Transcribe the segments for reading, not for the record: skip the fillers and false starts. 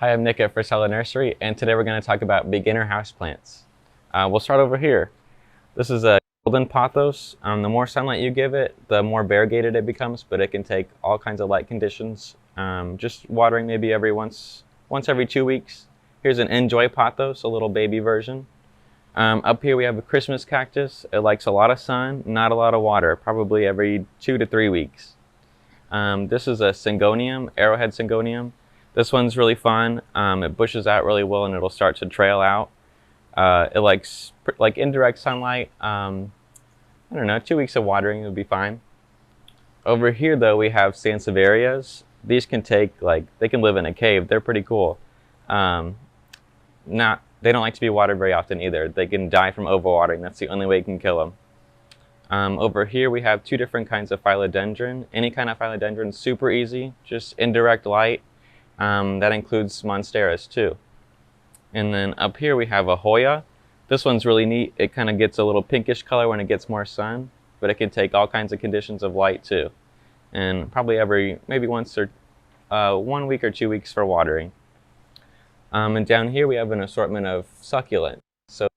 Hi, I'm Nick at Frisella Nursery, and today we're going to talk about beginner houseplants. We'll start over here. This is a golden pothos. The more sunlight you give it, the more variegated it becomes, but it can take all kinds of light conditions. Just watering maybe once every 2 weeks. Here's an enjoy pothos, a little baby version. Up here we have a Christmas cactus. It likes a lot of sun, not a lot of water, probably every 2 to 3 weeks. This is a Syngonium Arrowhead Syngonium. This one's really fun. It bushes out really well and it'll start to trail out. It likes like indirect sunlight. I don't know, 2 weeks of watering would be fine. Over here though we have Sansevierias. These can they can live in a cave. They're pretty cool. They don't like to be watered very often either. They can die from overwatering. That's the only way you can kill them. Over here we have two different kinds of Philodendron. Any kind of Philodendron, super easy, just indirect light. That includes monsteras too. And then up here we have a Hoya. This one's really neat. It kind of gets a little pinkish color when it gets more sun, but it can take all kinds of conditions of light too. And probably maybe once or 1 week or 2 weeks for watering. And down here we have an assortment of succulents. So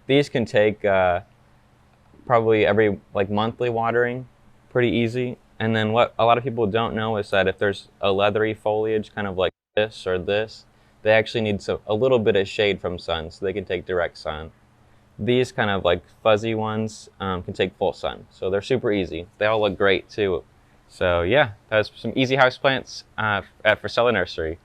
these can take probably every monthly watering, pretty easy. And then what a lot of people don't know is that if there's a leathery foliage kind of like this or this, they actually need a little bit of shade from sun so they can take direct sun. These kind of fuzzy ones can take full sun, so they're super easy. They all look great too. So yeah, that's some easy houseplants at Frisella Nursery.